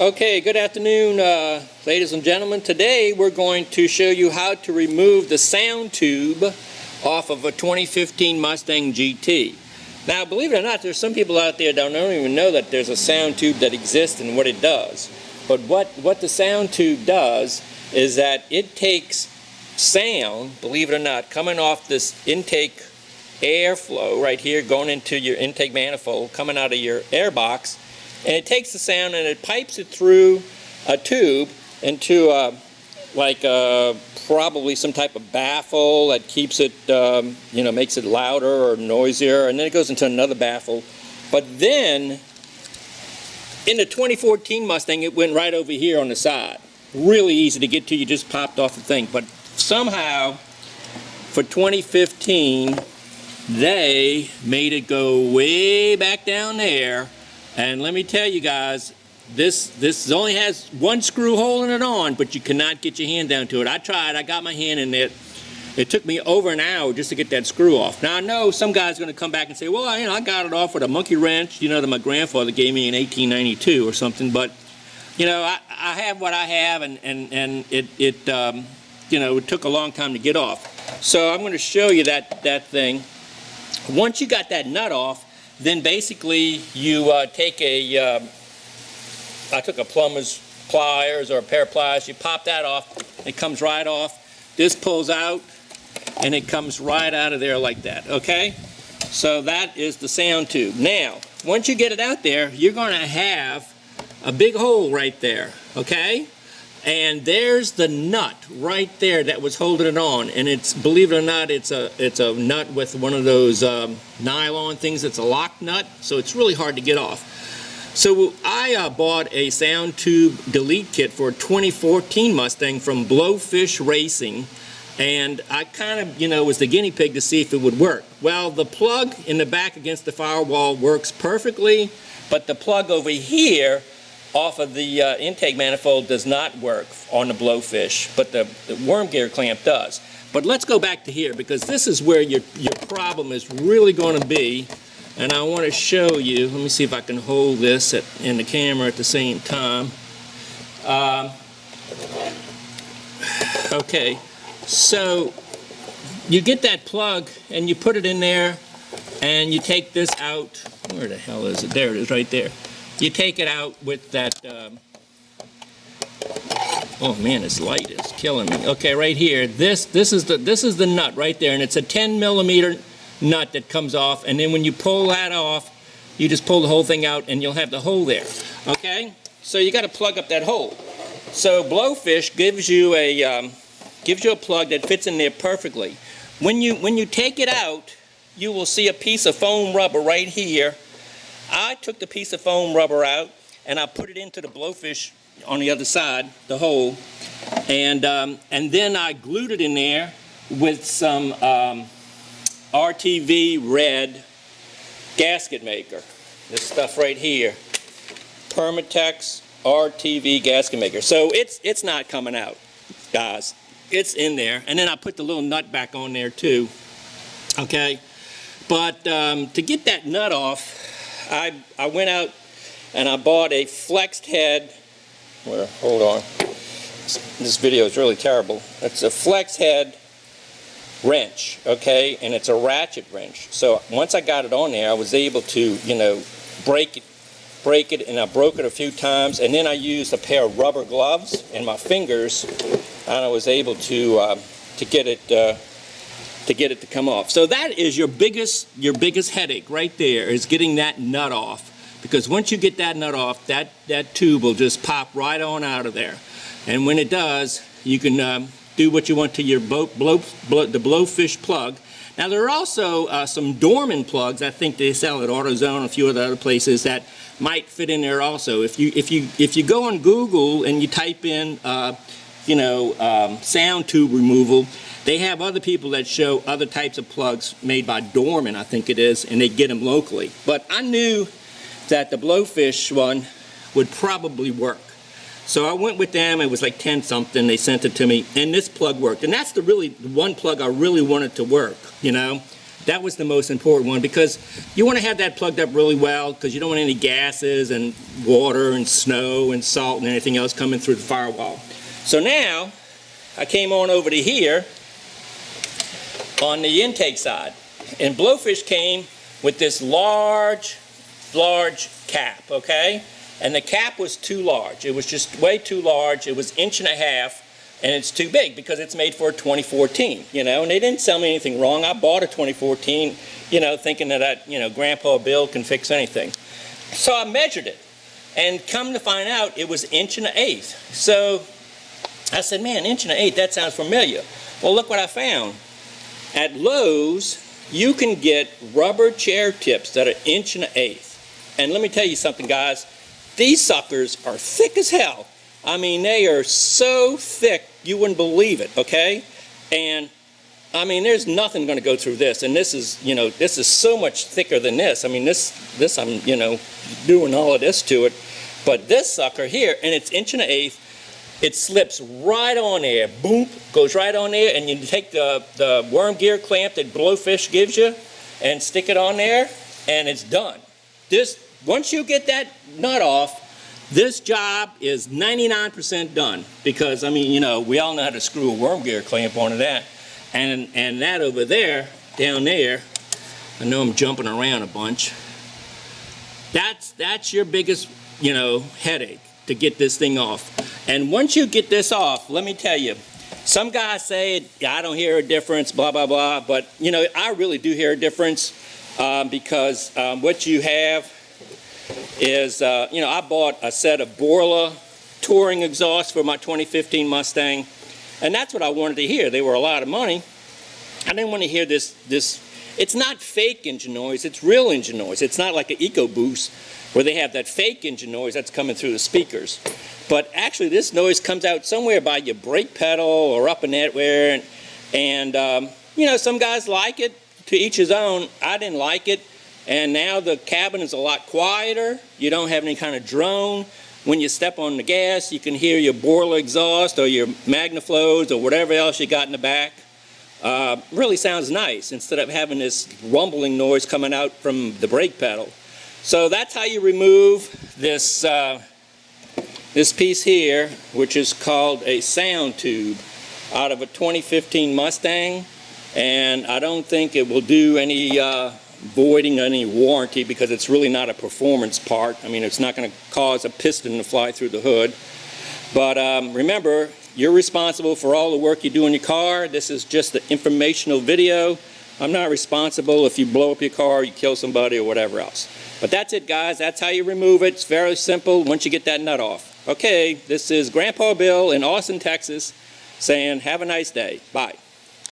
Okay, good afternoon, ladies and gentlemen. Today we're going to show you how to remove the sound tube off of a 2015 Mustang GT. Now, believe it or not, there's some people out there that don't even know that there's a sound tube that exists and what it does. But what the sound tube does is that it takes sound, believe it or not, coming off this intake airflow right here, going into your intake manifold, coming out of your air box, and it takes the sound and it pipes it through a tube into probably some type of baffle that keeps it, makes it louder or noisier, and then it goes into another baffle. But then in the 2014 Mustang, it went right over here on the side. Really easy to get to, you just popped off the thing. But somehow for 2015 they made it go way back down there. And let me tell you guys, this only has one screw holding it on, but you cannot get your hand down to it. I tried, I got my hand in it. It took me over an hour just to get that screw off. Now I know some guy's going to come back and say, well, I got it off with a monkey wrench, that my grandfather gave me in 1892 or something. But I have what I have, and it took a long time to get off. So I'm going to show you that thing. Once you got that nut off, then basically you take I took a plumber's pliers or a pair of pliers, you pop that off, it comes right off. This pulls out and it comes right out of there like that, okay? So that is the sound tube. Now, once you get it out there, you're going to have a big hole right there, okay? And there's the nut right there that was holding it on, and it's, believe it or not, it's a nut with one of those nylon things. It's a lock nut, so it's really hard to get off. So I bought a sound tube delete kit for a 2014 Mustang from Blowfish Racing, and I kind of was the guinea pig to see if it would work. Well, the plug in the back against the firewall works perfectly, but the plug over here off of the intake manifold does not work on the Blowfish, but the worm gear clamp does. But let's go back to here, because this is where your problem is really going to be, and I want to show you. Let me see if I can hold this in the camera at the same time. Okay, so you get that plug and you put it in there, and you take this out. Where the hell is it? There it is, right there. You take it out with that, oh man, this light is killing me. Okay, right here, this is the nut right there, and it's a 10mm nut that comes off, and then when you pull that off, you just pull the whole thing out and you'll have the hole there, okay? So you got to plug up that hole. So Blowfish gives you a plug that fits in there perfectly. When you take it out, you will see a piece of foam rubber right here. I took the piece of foam rubber out and I put it into the Blowfish on the other side, the hole, and then I glued it in there with some RTV red gasket maker. This stuff right here, Permatex RTV gasket maker. So it's not coming out, guys. It's in there, and then I put the little nut back on there too. Okay, but to get that nut off, I went out and I bought a flexed head. Well, hold on. This video is really terrible. It's a flex head wrench, okay, and it's a ratchet wrench. So once I got it on there, I was able to, break it, and I broke it a few times, and then I used a pair of rubber gloves and my fingers, and I was able to get it to come off. So that is your biggest headache right there, is getting that nut off. Because once you get that nut off, that tube will just pop right on out of there. And when it does, you can do what you want to your the Blowfish plug. Now there are also some Dorman plugs. I think they sell at AutoZone and a few other places that might fit in there also. If you go on Google and you type in sound tube removal, they have other people that show other types of plugs made by Dorman, I think it is, and they get them locally. But I knew that the Blowfish one would probably work. So I went with them. It was like 10 something. They sent it to me, and this plug worked. And that's the one plug I really wanted to work, That was the most important one, because you want to have that plugged up really well, because you don't want any gases and water and snow and salt and anything else coming through the firewall. So now I came on over to here on the intake side, and Blowfish came with this large cap, okay? And the cap was too large. It was just way too large. It was 1.5 inches, and it's too big because it's made for a 2014, you know, and they didn't sell me anything wrong. I bought a 2014, you know, thinking that, Grandpa Bill can fix anything. So I measured it, and come to find out, it was 1.8 inches. So I said, man, 1.8 inches, that sounds familiar. Well, look what I found. At Lowe's, you can get rubber chair tips that are 1.8 inches. And let me tell you something, guys. These suckers are thick as hell. I mean, they are so thick, you wouldn't believe it, okay? And, I mean, there's nothing going to go through this. And this is, this is so much thicker than this. I mean, this I'm, doing all of this to it. But this sucker here, and it's 1.8 inches, it slips right on there. Boom, goes right on there. And you take the worm gear clamp that Blowfish gives you and stick it on there, and it's done. Once you get that nut off, this job is 99% done, because, I mean, we all know how to screw a worm gear clamp onto that. And that over there, down there, I know I'm jumping around a bunch. That's your biggest, headache, to get this thing off. And once you get this off, let me tell you, some guys say, I don't hear a difference, blah, blah, blah. But, I really do hear a difference, because what you have is, I bought a set of Borla touring exhausts for my 2015 Mustang, and that's what I wanted to hear. They were a lot of money. I didn't want to hear this. It's not fake engine noise, it's real engine noise. It's not like an EcoBoost where they have that fake engine noise that's coming through the speakers. But actually this noise comes out somewhere by your brake pedal or up in that where, and some guys like it, to each his own. I didn't like it. And now the cabin is a lot quieter. You don't have any kind of drone. When you step on the gas, you can hear your Borla exhaust or your MagnaFlows or whatever else you got in the back. Really sounds nice, instead of having this rumbling noise coming out from the brake pedal. So that's how you remove this, this piece here, which is called a sound tube, out of a 2015 Mustang. And I don't think it will do any voiding any warranty, because it's really not a performance part. I mean, it's not going to cause a piston to fly through the hood. But remember, you're responsible for all the work you do in your car. This is just the informational video. I'm not responsible if you blow up your car, you kill somebody, or whatever else. But that's it, guys. That's how you remove it. It's very simple once you get that nut off. Okay, this is Grandpa Bill in Austin, Texas, saying have a nice day. Bye.